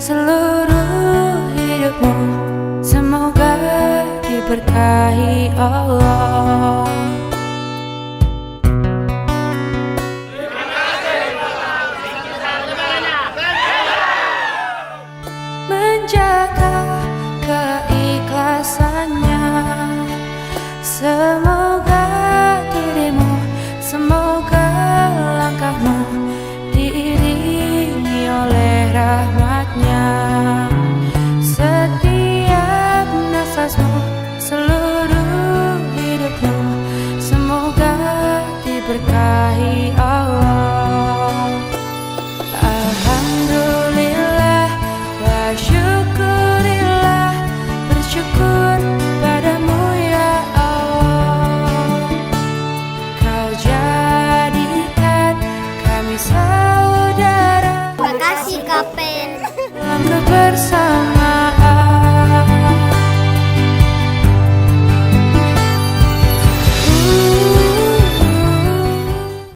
seluruh hidupmu. Semoga diberkahi Allah. Menjaga keikhlasannya, semoga dirimu, semoga langkahmu diiringi oleh rahmatnya. Setiap nafasmu, seluruh hidupmu, semoga diberkahi Allah. Alhamdulillah wa syukurillah, bersyukur padamu ya Allah. Kau jadikan kami saudara. Makasih Kapten. Dalam kebersamaan.